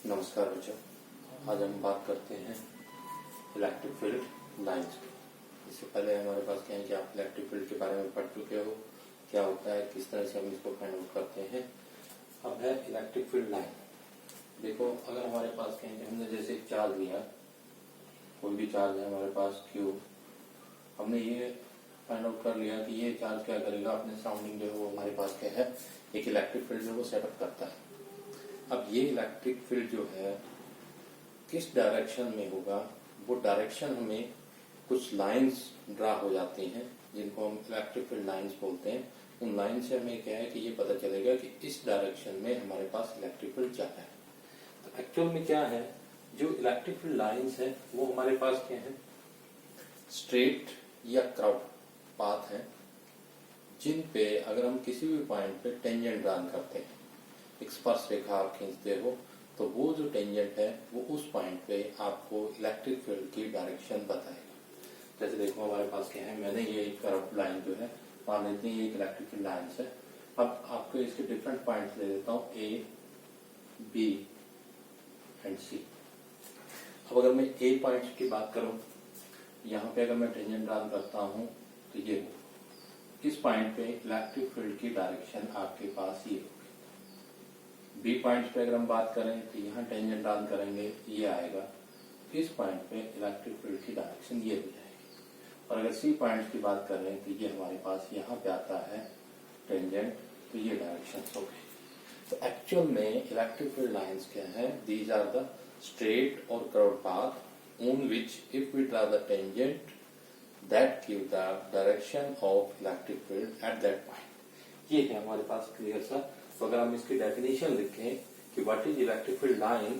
नमस्कार बच्चों, आज हम बात करते हैं इलेक्ट्रिक फील्ड लाइंस की। इससे पहले हमारे पास क्या है कि आप इलेक्ट्रिक फील्ड के बारे में पढ़ चुके हो, क्या होता है, किस तरह से हम इसको फाइंड आउट करते हैं। अब है इलेक्ट्रिक फील्ड लाइन। देखो, अगर हमारे पास क्या है कि हमने जैसे चार्ज लिया, कोई भी चार्ज है हमारे पास Q, हमने ये फाइंड आउट कर लिया कि ये चार्ज क्या करेगा, अपने सराउंडिंग जो है वो हमारे पास क्या है, एक इलेक्ट्रिक फील्ड जो वो सेटअप करता है। अब ये इलेक्ट्रिक फील्ड जो है किस डायरेक्शन में होगा, वो डायरेक्शन हमें कुछ लाइंस ड्रा हो जाती हैं जिनको हम इलेक्ट्रिक फील्ड लाइंस बोलते हैं। उन लाइन से हमें क्या है कि ये पता चलेगा कि इस डायरेक्शन में हमारे पास इलेक्ट्रिक फील्ड जा रहा है। तो एक्चुअल में क्या है, जो इलेक्ट्रिक फील्ड लाइंस है वो हमारे पास क्या है, स्ट्रेट या कर्व पाथ है, जिन पे अगर हम किसी भी पॉइंट पे टेंजेंट ड्रा करते हैं, एक स्पर्श रेखा आप खींचते हो, तो वो जो टेंजेंट है वो उस पॉइंट पे आपको इलेक्ट्रिक फील्ड की डायरेक्शन बताएगा। जैसे देखो हमारे पास क्या है, मैंने ये एक कर्व लाइन जो है मान लेते हैं, ये एक इलेक्ट्रिक फील्ड लाइन है। अब आपको इसके डिफरेंट पॉइंट्स ले देता हूँ, ए, बी एंड सी। अब अगर मैं ए पॉइंट की बात करूं, यहाँ पे अगर मैं टेंजेंट ड्रा करता हूँ तो ये हो, इस पॉइंट पे इलेक्ट्रिक फील्ड की डायरेक्शन आपके पास ये होगी। बी पॉइंट पे अगर हम बात करें तो यहाँ टेंजेंट ड्रा करेंगे, ये आएगा, इस पॉइंट पे इलेक्ट्रिक फील्ड की डायरेक्शन ये हो जाएगी। और अगर सी पॉइंट की बात करें तो ये हमारे पास यहाँ पे आता है टेंजेंट, तो ये डायरेक्शन हो गई। तो एक्चुअल में इलेक्ट्रिक फील्ड लाइंस क्या है, दीज आर द स्ट्रेट और curve path on which if we draw the tangent that give the direction of electric field at that point. ये है हमारे पास क्लियर सा। तो अगर हम इसकी डेफिनेशन लिखें कि what is electric field line,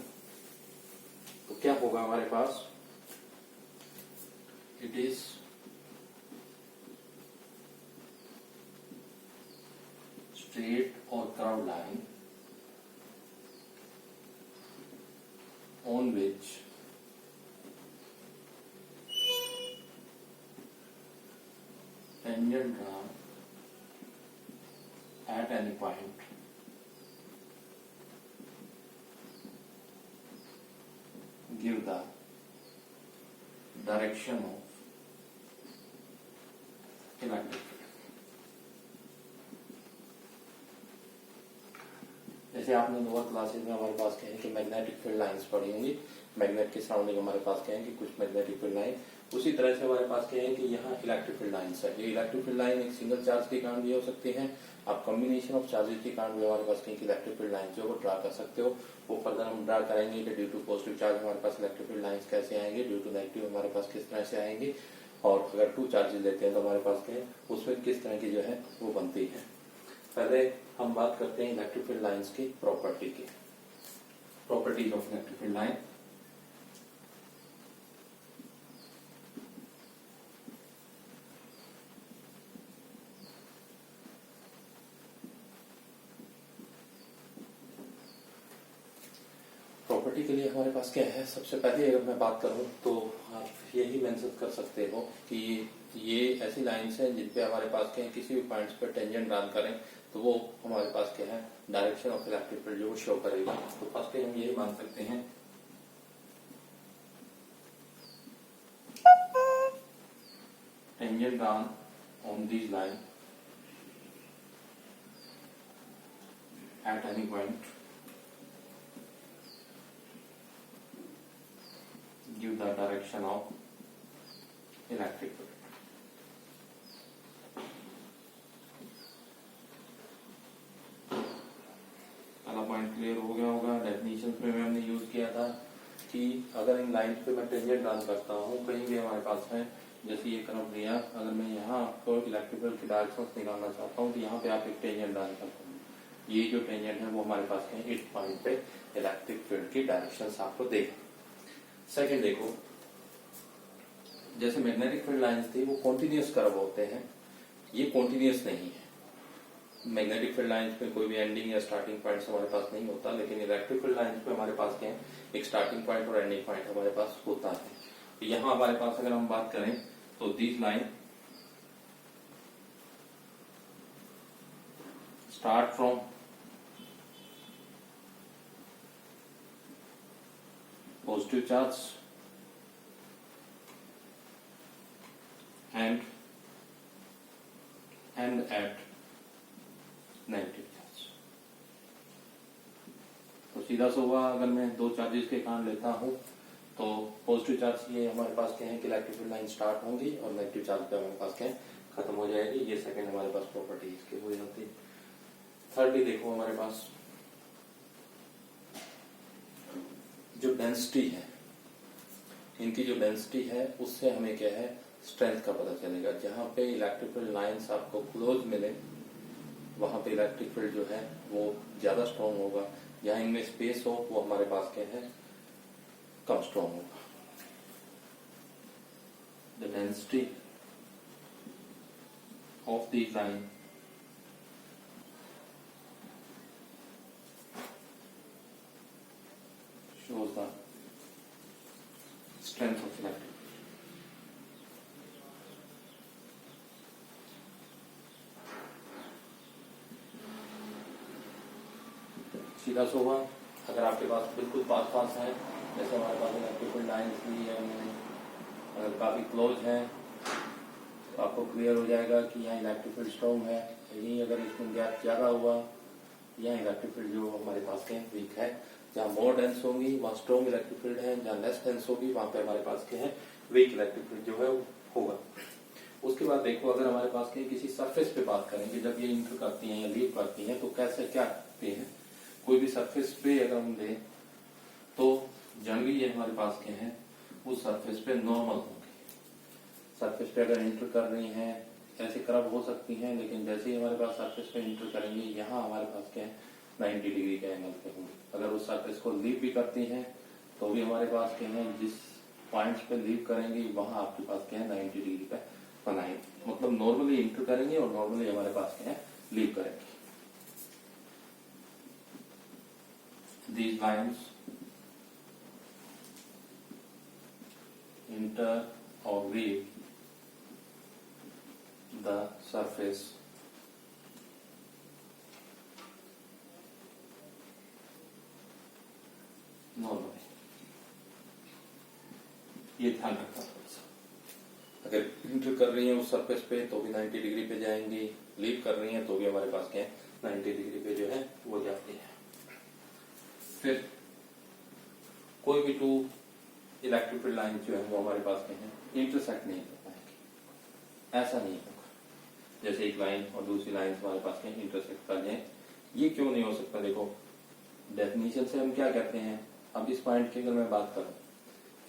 तो क्या होगा हमारे पास, इट इज स्ट्रेट और curve line on which tangent draw at any point give the direction of electric field। जैसे आपने लोअर क्लासेस में हमारे पास क्या है कि मैग्नेटिक फील्ड लाइंस पढ़ी होंगी, मैग्नेट के सराउंडिंग हमारे पास क्या है कि कुछ मैग्नेटिक फील्ड लाइन, उसी तरह से हमारे पास क्या है कि यहाँ इलेक्ट्रिक फील्ड लाइंस है। ये इलेक्ट्रिक फील्ड लाइन एक सिंगल चार्ज के कारण भी हो सकती है, आप कॉम्बिनेशन ऑफ चार्जेस के कारण भी हमारे पास कहीं इलेक्ट्रिक फील्ड लाइंस जो ड्रा कर सकते हो। वो फर्दर हम ड्रा करेंगे कि ड्यू टू पॉजिटिव चार्ज हमारे पास इलेक्ट्रिक फील्ड लाइंस कैसे आएंगे, ड्यू टू नेगेटिव हमारे पास किस तरह से आएंगे, और अगर टू चार्जेस लेते हैं तो हमारे पास क्या है उसमें किस तरह की जो है वो बनती है। पहले हम बात करते हैं इलेक्ट्रिक फील्ड लाइंस की प्रॉपर्टी की, properties of electric field line. Property के लिए हमारे पास क्या है, सबसे पहले अगर मैं बात करूं तो आप यही मेंशन कर सकते हो कि ये ऐसी लाइंस हैं जिन पे हमारे पास क्या है, किसी भी पॉइंट्स पर टेंजेंट ड्रा करें तो वो हमारे पास क्या है, डायरेक्शन ऑफ इलेक्ट्रिक फील्ड जो शो करेगा। तो फर्स्ट हम यही मान सकते हैं tangent draw on this line at any point give the direction of electric field। पहला पॉइंट क्लियर हो गया होगा। डेफिनेशन में हमने यूज किया था कि अगर इन लाइन पे मैं टेंजेंट ड्रा करता हूँ, कहीं भी हमारे पास है, जैसे ये कर्व लिया, अगर मैं यहाँ आपको इलेक्ट्रिक फील्ड की डायरेक्शन निकालना चाहता हूँ तो यहाँ पे आप एक टेंजेंट ड्रा करता हूँ, ये जो टेंजेंट है वो हमारे पास है, इस पॉइंट पे इलेक्ट्रिक फील्ड की डायरेक्शन आपको देगा। सेकेंड देखो, जैसे मैग्नेटिक फील्ड लाइंस थी वो कॉन्टिन्यूस कर्व होते हैं, ये कॉन्टिन्यूस नहीं है। मैग्नेटिक फील्ड लाइंस में कोई भी एंडिंग या स्टार्टिंग पॉइंट हमारे पास नहीं होता, लेकिन इलेक्ट्रिक फील्ड लाइंस पे हमारे पास क्या है, एक स्टार्टिंग पॉइंट और एंडिंग पॉइंट हमारे पास होता है। तो यहाँ हमारे पास अगर हम बात करें तो this line start from positive charge and at negative charge. तो सीधा सा हुआ, अगर मैं दो चार्जेस के कारण लेता हूं तो पॉजिटिव चार्ज ये हमारे पास क्या है कि इलेक्ट्रिक फील्ड लाइन स्टार्ट होंगी और नेगेटिव चार्ज पे हमारे पास क्या है खत्म हो जाएगी। ये सेकंड हमारे पास प्रॉपर्टी इसकी हो जाती है। थर्डली देखो हमारे पास जो डेंसिटी है, इनकी जो डेंसिटी है उससे हमें क्या है स्ट्रेंथ का पता चलेगा। जहां पे इलेक्ट्रिक फील्ड लाइंस आपको क्लोज मिले वहां पे इलेक्ट्रिक फील्ड जो है वो ज्यादा स्ट्रॉन्ग होगा। जहां इनमें स्पेस हो वो हमारे पास क्या है कम स्ट्रॉन्ग होगा। The density of the line shows the strength of electric. सीधा सा हुआ, अगर आपके पास बिल्कुल पास है, जैसे हमारे पास इलेक्ट्रिक फील्ड लाइन ली है हमने, अगर काफी क्लोज है तो आपको क्लियर हो जाएगा कि यहाँ इलेक्ट्रिक फील्ड स्ट्रॉन्ग है। यही अगर इसमें गैप ज्यादा हुआ, यहाँ इलेक्ट्रिक फील्ड जो हमारे पास है वीक है। जहाँ मोर डेंस होंगी वहाँ स्ट्रॉन्ग इलेक्ट्रिक फील्ड है, जहाँ लेस डेंस होगी वहां पे हमारे पास क्या है वीक इलेक्ट्रिक फील्ड जो है होगा। उसके बाद देखो, अगर हमारे पास किसी सरफेस पे बात करेंगे, जब ये इंटर करती हैं या लीव करती हैं तो कैसे क्या करती है। कोई भी सरफेस पे अगर हम दें तो जनरली ये हमारे पास क्या है उस सरफेस पे नॉर्मल होंगी। सरफेस पे अगर इंटर कर रही हैं ऐसे करब हो सकती हैं, लेकिन जैसे ही हमारे पास सरफेस पे इंटर करेंगे यहाँ हमारे पास क्या है 90 डिग्री के एंगल पे होंगी। अगर उस सरफेस को लीव भी करती हैं तो भी हमारे पास क्या है जिस पॉइंट्स पे लीव करेंगी वहां आपके पास क्या है 90 डिग्री पे बनाएंगे। मतलब नॉर्मली इंटर करेंगे और नॉर्मली हमारे पास क्या है लीव करेंगे। These lines enter or leave the surface normally। ये ध्यान रखना थोड़ा सा, अगर इंटर कर रही है उस सरफेस पे तो भी 90 डिग्री पे जाएंगी, लीव कर रही है तो भी हमारे पास क्या है 90 डिग्री पे जो है वो जाती है। फिर कोई भी टू इलेक्ट्रिक फील्ड लाइन जो है वो हमारे पास क्या है इंटरसेक्ट नहीं कर पाएंगे। ऐसा नहीं होगा जैसे एक लाइन और दूसरी लाइन हमारे पास क्या इंटरसेक्ट कर जाए। ये क्यों नहीं हो सकता? देखो डेफिनेशन से हम क्या कहते हैं, अब इस पॉइंट की अगर मैं बात करूं,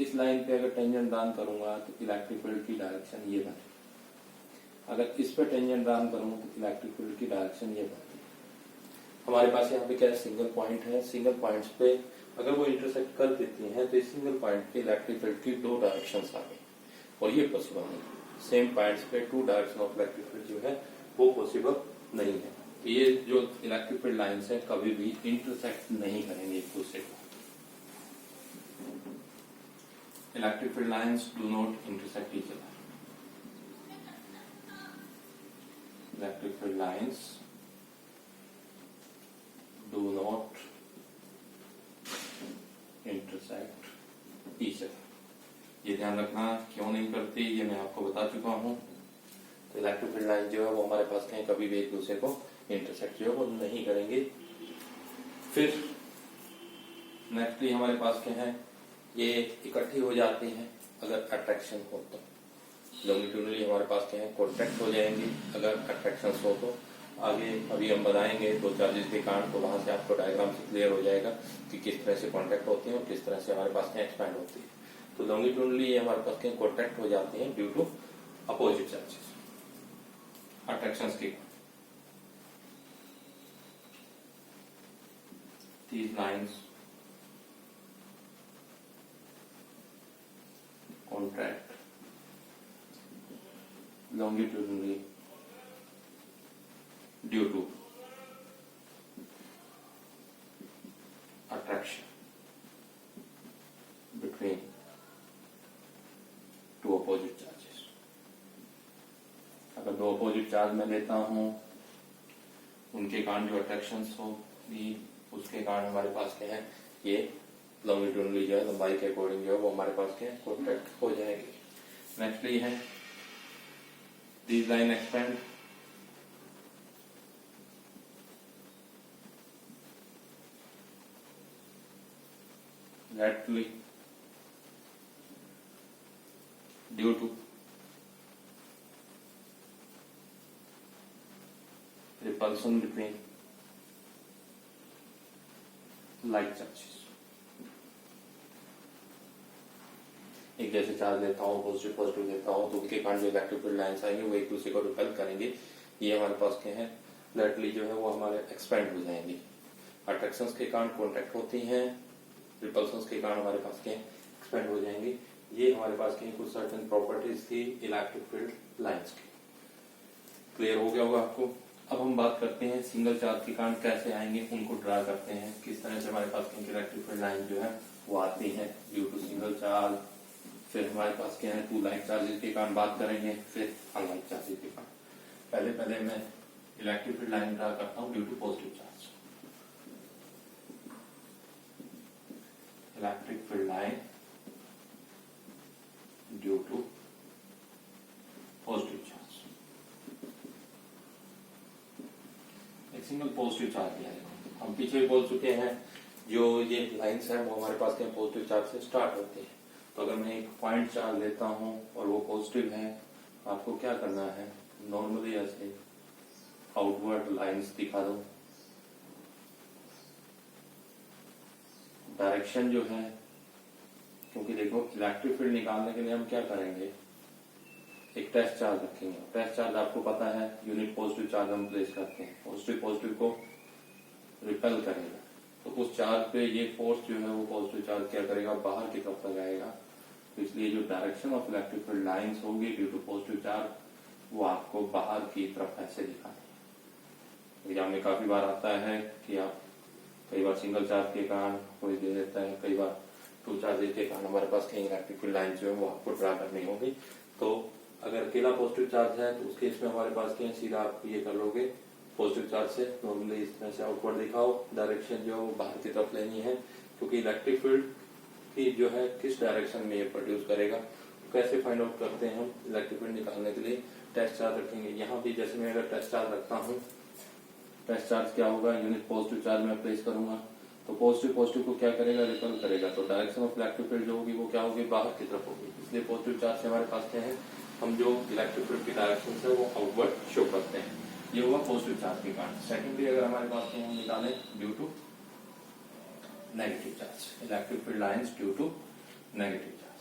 इस लाइन पे अगर टेंजेंट ड्रान करूंगा तो इलेक्ट्रिक फील्ड की डायरेक्शन ये बनेगी। अगर इस पे टेंजेंट ड्रान करूं तो इलेक्ट्रिक फील्ड की डायरेक्शन ये बनेगी। हमारे पास यहाँ पे क्या है सिंगल पॉइंट है, सिंगल पॉइंट्स पे अगर वो इंटरसेक्ट कर देती हैं तो इस सिंगल पॉइंट पे इलेक्ट्रिक फील्ड की दो डायरेक्शंस आ गई और ये पॉसिबल नहीं। सेम पॉइंट्स पे two direction of electric field जो है वो पॉसिबल नहीं है। ये जो इलेक्ट्रिक फील्ड लाइंस है कभी भी इंटरसेक्ट नहीं करेंगे एक दूसरे को। Electric field lines do not intersect each other. Electric field lines do not intersect each other। ये ध्यान रखना क्यों नहीं करती ये मैं आपको बता चुका हूँ। तो इलेक्ट्रिक फील्ड लाइन जो है वो हमारे पास कहीं कभी भी एक दूसरे को इंटरसेक्ट जो है वो नहीं करेंगे। फिर नेक्स्टली हमारे पास क्या है ये इकट्ठी हो जाती हैं अगर अट्रैक्शन हो तो। लॉन्गिट्यूडनली हमारे पास क्या है कॉन्ट्रैक्ट हो जाएंगे अगर अट्रैक्शन हो तो। आगे अभी हम बताएंगे दो चार्जेस के कारण, तो वहां से आपको डायग्राम से क्लियर हो जाएगा कि किस तरह से कॉन्ट्रैक्ट होते हैं और किस तरह से हमारे पास क्या एक्सपैंड होती है। तो लॉन्गिट्यूडनली ये हमारे पास क्या कॉन्ट्रैक्ट हो जाते हैं due to opposite charges attractions के। These lines contract longitudinally due to attraction between two opposite charges। अगर दो अपोजिट चार्ज में लेता हूं उनके कारण जो अट्रैक्शंस होगी उसके कारण हमारे पास क्या है ये लॉन्गिट्यूडनली जो है लंबाई के अकॉर्डिंग जो है वो हमारे पास के कॉन्टैक्ट हो जाएंगे। नेक्स्टली है these line expand laterally due to repulsion between like charges। एक जैसे चार्ज लेता हूँ, पॉजिटिव पॉजिटिव लेता हूँ, तो उनके कारण जो इलेक्ट्रिक फील्ड लाइंस आएंगे वो एक दूसरे को रिपेल करेंगे। ये हमारे पास क्या है, लेटरली जो है वो हमारे एक्सपेंड हो जाएंगे। अट्रैक्शंस के कारण कॉन्टैक्ट होती हैं, रिपल्शंस के कारण हमारे पास क्या एक्सपेंड हो जाएंगे। ये हमारे पास क्या कुछ सर्टेन प्रॉपर्टीज थी इलेक्ट्रिक फील्ड लाइंस की। क्लियर हो गया होगा आपको। अब हम बात करते हैं सिंगल चार्ज के कारण कैसे आएंगे, उनको ड्रा करते हैं, किस तरह से हमारे पास इलेक्ट्रिक फील्ड लाइन जो है वो आती है ड्यू टू सिंगल चार्ज। फिर हमारे पास क्या है टू लाइक चार्जेस के कारण बात करेंगे, फिर अनलाइक चार्जेस के कारण। पहले मैं इलेक्ट्रिक फील्ड लाइन ड्रा करता हूं due to positive charge. Electric field line due to positive charge. एक सिंगल पॉजिटिव चार्ज लिया है। हम पीछे भी बोल चुके हैं जो ये लाइंस है वो हमारे पास क्या पॉजिटिव चार्ज से स्टार्ट होती है। तो अगर मैं एक पॉइंट चार्ज लेता हूं और वो पॉजिटिव है, आपको क्या करना है, नॉर्मली ऐसे आउटवर्ड लाइंस दिखा दो। डायरेक्शन जो है, क्योंकि देखो इलेक्ट्रिक फील्ड निकालने के लिए हम क्या करेंगे, एक टेस्ट चार्ज रखेंगे। टेस्ट चार्ज आपको पता है यूनिट पॉजिटिव चार्ज हम प्लेस करते हैं, पॉजिटिव पॉजिटिव को रिपेल करेगा। तो उस चार्ज पे ये फोर्स जो है वो पॉजिटिव चार्ज क्या करेगा, बाहर की तरफ लगाएगा। तो इसलिए जो direction of electric field lines होगी ड्यू टू पॉजिटिव चार्ज वो आपको बाहर की तरफ ऐसे दिखानी है। एग्जाम में काफी बार आता है कि आप कई बार सिंगल चार्ज के कारण कोई दे देता है, कई बार टू चार्जेस के कारण हमारे पास कहीं इलेक्ट्रिक फील्ड लाइन जो है वो आपको ड्रा करनी होगी। तो अगर अकेला पॉजिटिव चार्ज है तो उस केस में हमारे पास क्या सीधा आप ये कर लोगे, पॉजिटिव चार्ज से नॉर्मली इस तरह से आउटवर्ड दिखाओ, डायरेक्शन जो है बाहर की तरफ लेनी है, क्योंकि इलेक्ट्रिक फील्ड की जो है किस डायरेक्शन में ये प्रोड्यूस करेगा। कैसे फाइंड आउट करते हैं हम, इलेक्ट्रिक फील्ड निकालने के लिए टेस्ट चार्ज रखेंगे। यहाँ भी जैसे मैं अगर टेस्ट चार्ज रखता हूँ, टेस्ट चार्ज क्या होगा, यूनिट पॉजिटिव चार्ज में प्लेस करूंगा तो पॉजिटिव पॉजिटिव को क्या करेगा, रिपेल करेगा। तो डायरेक्शन ऑफ इलेक्ट्रिक फील्ड जो होगी वो क्या होगी, बाहर की तरफ होगी। इसलिए पॉजिटिव चार्ज से हमारे पास क्या है, हम जो इलेक्ट्रिक फील्ड की डायरेक्शन है वो आउटवर्ड शो करते हैं। ये हुआ पॉजिटिव चार्ज के कारण। सेकेंडली अगर हमारे पास क्या हम निकालें due to negative charge, electric field lines due to negative charge.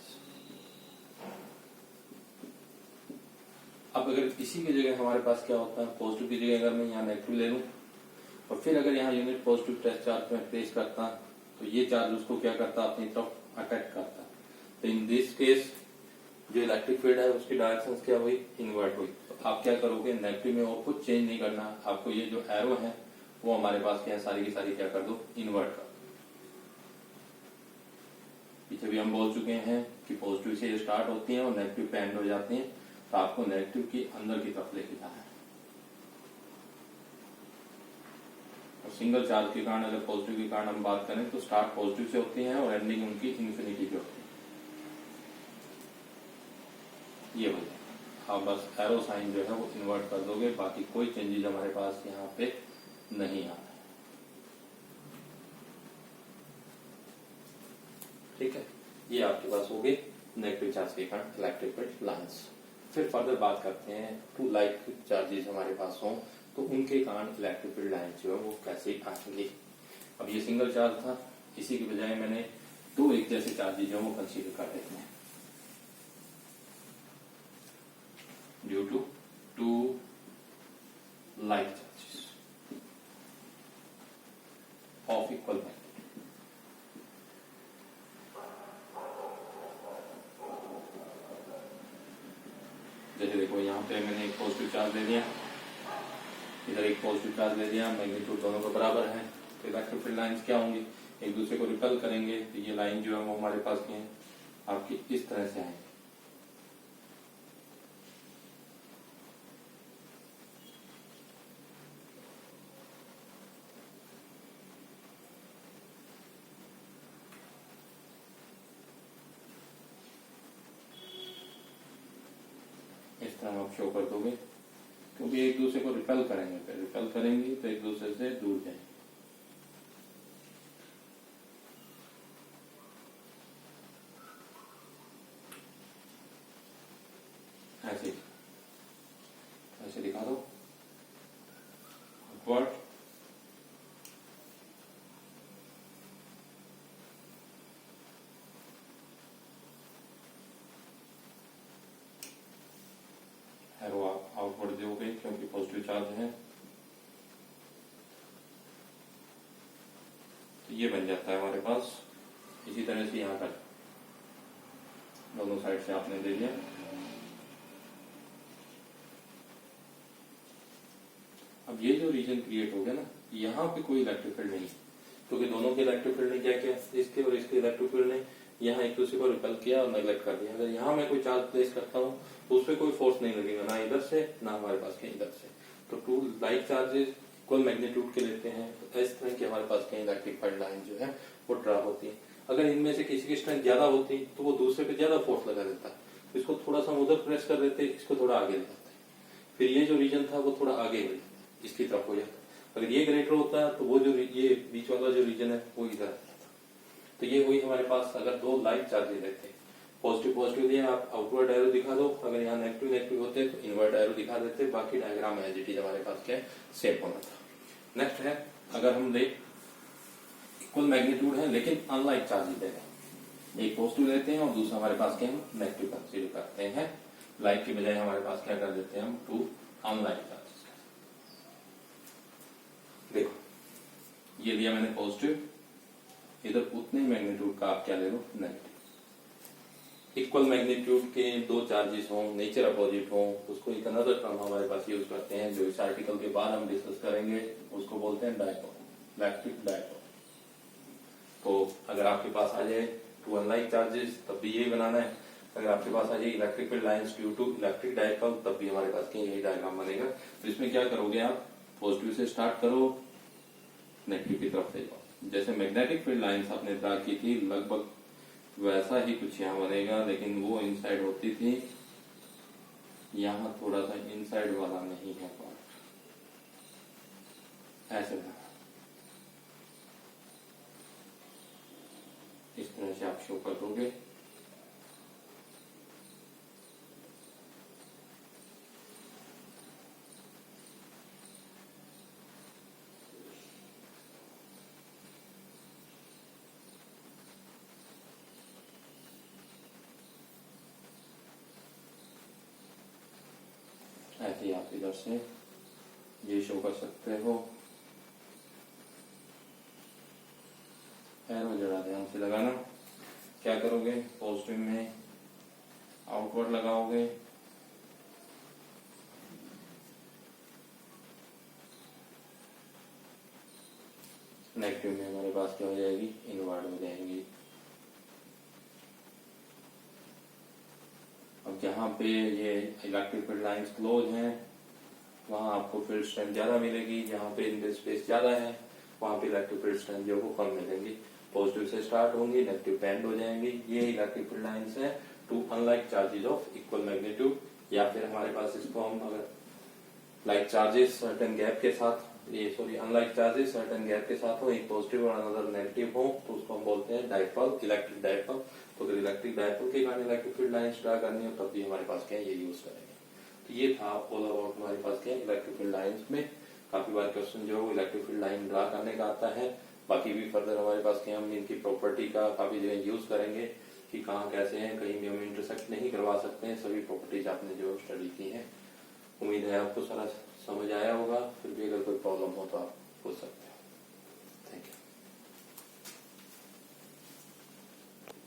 अब अगर इसी की जगह हमारे पास क्या होता है, पॉजिटिव की जगह अगर मैं यहाँ नेगेटिव ले लूं और फिर अगर यहाँ यूनिट पॉजिटिव टेस्ट चार्ज में प्लेस करता तो ये चार्ज उसको क्या करता, अपनी तरफ अट्रैक्ट करता। तो इन दिस केस जो इलेक्ट्रिक फील्ड है उसकी डायरेक्शन क्या हुई, इनवर्ट हुई। तो आप क्या करोगे, नेगेटिव में और कुछ चेंज नहीं करना, आपको ये जो एरो है वो हमारे पास क्या है, सारी की सारी क्या कर दो, इनवर्ट कर दो। पीछे भी हम बोल चुके हैं कि पॉजिटिव से ये स्टार्ट होती हैं और नेगेटिव पे एंड हो जाती हैं। तो आपको नेगेटिव की अंदर की तरफ लेके जाना है। और सिंगल चार्ज के कारण, अगर पॉजिटिव के कारण हम बात करें तो स्टार्ट पॉजिटिव से होती है और एंडिंग उनकी इन्फिनिटी पे होती है। ये हो जाएगा। आप बस एरो साइन जो है वो इन्वर्ट कर दोगे, बाकी कोई चेंजेस हमारे पास यहाँ पे नहीं आ रहा है। ठीक है, ये आपके पास हो गए नेगेटिव चार्ज के कारण इलेक्ट्रिक फील्ड लाइंस। फिर फर्दर बात करते हैं टू लाइक चार्जेस हमारे पास हों तो उनके कारण इलेक्ट्रिक फील्ड लाइंस जो है वो कैसे आएंगे। अब ये सिंगल चार्ज था, इसी के बजाय मैंने दो एक जैसे चार्जेस जो वो कंसीडर कर लेते हैं due to two like charges of equal magnitude. जैसे देखो यहाँ पे मैंने एक पॉजिटिव चार्ज ले लिया, इधर एक पॉजिटिव चार्ज ले लिया, मैग्नीट्यूड दोनों के बराबर है। तो इलेक्ट्रिक फील्ड लाइंस क्या होंगी, एक दूसरे को रिपेल करेंगे। तो ये लाइन जो है वो हमारे पास क्या है, आपकी इस तरह से आएंगे। तरह आप शो कर दोगे, क्योंकि एक दूसरे को रिपेल करेंगे, फिर रिपेल करेंगे तो एक दूसरे से दूर जाएंगे। ऐसे ऐसे दिखा दो अपवर्ड, एरो आप आउटवर्ड दोगे क्योंकि पॉजिटिव चार्ज है, तो ये बन जाता है हमारे पास। इसी तरह से यहाँ पर दोनों साइड से आपने ले लिया। अब ये जो रीजन क्रिएट हो गया ना, यहाँ पे कोई इलेक्ट्रिक फील्ड नहीं, क्योंकि दोनों के इलेक्ट्रिक फील्ड ने क्या किया, इसके और इसके इलेक्ट्रिक फील्ड ने यहाँ एक दूसरे को रिपेल किया और नेग्लेक्ट कर दिया। अगर यहाँ मैं कोई चार्ज प्लेस करता हूँ तो उस पर कोई फोर्स नहीं लगेगा, ना इधर से ना हमारे पास के इधर से। तो two like charges equal magnitude के लेते हैं, तो इस तरह की हमारे पास के इलेक्ट्रिक फील्ड लाइन जो है वो ड्रा होती है। अगर इनमें से किसी की स्ट्रेंथ ज्यादा होती तो वो दूसरे पे ज्यादा फोर्स लगा देता, तो इसको थोड़ा सा उधर प्रेस कर देते, इसको थोड़ा आगे ले जाते, फिर ये जो रीजन था वो थोड़ा आगे हो जाता, इसकी तरफ हो जाता। अगर ये ग्रेटर होता तो वो जो ये बीच वाला जो रीजन है वो इधर आ जाता। तो ये हुई हमारे पास, अगर दो लाइक चार्जेस रहते हैं, पॉजिटिव पॉजिटिव दिया, आप आउटवर्ड एरो दिखा दो, अगर यहाँ नेगेटिव नेगेटिव होते तो इनवर्ट एरो दिखा देते, बाकी डायग्राम एज इट इज हमारे पास क्या सेम होना था। नेक्स्ट है, अगर हम देख इक्वल मैग्नीट्यूड है लेकिन अनलाइक चार्जेस दे रहे हैं, एक पॉजिटिव लेते हैं और दूसरा हमारे पास क्या हम नेगेटिव कंसीडर करते हैं, लाइक की बजाय हमारे पास क्या कर देते हैं हम टू अनलाइक चार्जेस। देखो ये लिया मैंने पॉजिटिव, इधर उतने मैग्नीट्यूड का आप क्या ले लो नेगेटिव। इक्वल मैग्नीट्यूड के दो चार्जेस हों, नेचर अपोजिट हों, उसको एक अनदर टर्म हमारे पास यूज करते हैं जो इस आर्टिकल के बाद हम डिस्कस करेंगे, उसको बोलते हैं डायपोल, इलेक्ट्रिक डायपोल। तो अगर आपके पास आ जाए टू अनलाइक चार्जेस तब भी यही बनाना है, अगर आपके पास आ जाए electric field lines due to electric dipole तब भी हमारे पास यही डायग्राम बनेगा। तो इसमें क्या करोगे आप, पॉजिटिव से स्टार्ट करो, नेगेटिव की तरफ से जाओ। जैसे मैग्नेटिक फील्ड लाइंस आपने ड्रा की थी लगभग वैसा ही कुछ यहाँ बनेगा, लेकिन वो इनसाइड होती थी, यहाँ थोड़ा सा इनसाइड वाला नहीं है पार्ट, ऐसे बना। इस तरह से आप शो कर दोगे। ऐसे ही आप इधर से ये शो कर सकते हो। एरो जरा ध्यान से लगाना, क्या करोगे, पॉजिटिव में आउटवर्ड लगाओगे, नेगेटिव में हमारे पास क्या हो जाएगी, इनवर्ड हो जाएंगी। अब जहाँ पे ये इलेक्ट्रिक फील्ड लाइंस क्लोज हैं वहां आपको फील्ड स्ट्रेंथ ज्यादा मिलेगी, जहाँ पे इनर स्पेस ज्यादा है वहां पे इलेक्ट्रिक फील्ड स्ट्रेंथ जो वो कम मिलेंगी। पॉजिटिव से स्टार्ट होंगी, नेगेटिव पे एंड हो जाएंगी। ये इलेक्ट्रिक फील्ड लाइंस है two unlike charges of equal magnitude, या फिर हमारे पास इसको हम अगर लाइक चार्जेस सर्टेन गैप के साथ, ये sorry unlike charges certain gap के साथ हो, एक पॉजिटिव और अनदर नेगेटिव हो, तो उसको हम बोलते हैं डायपोल, इलेक्ट्रिक डायपोल। तो अगर इलेक्ट्रिक डायपोल के कारण इलेक्ट्रिक फील्ड लाइंस ड्रा करनी हो तब भी हमारे पास क्या है ये यूज करेंगे। तो ये था ऑल अबाउट हमारे पास क्या इलेक्ट्रिक फील्ड लाइंस में। काफी बार क्वेश्चन जो है इलेक्ट्रिक फील्ड लाइन ड्रा करने का आता है, बाकी भी फर्दर हमारे पास क्या हम इनकी प्रॉपर्टी का काफी जगह यूज करेंगे कि कहाँ कैसे हैं, कहीं भी हम इंटरसेक्ट नहीं करवा सकते हैं, सभी प्रॉपर्टीज आपने जो स्टडी की है। उम्मीद है आपको सारा समझ आया होगा, फिर भी अगर कोई प्रॉब्लम हो तो आप पूछ सकते हैं।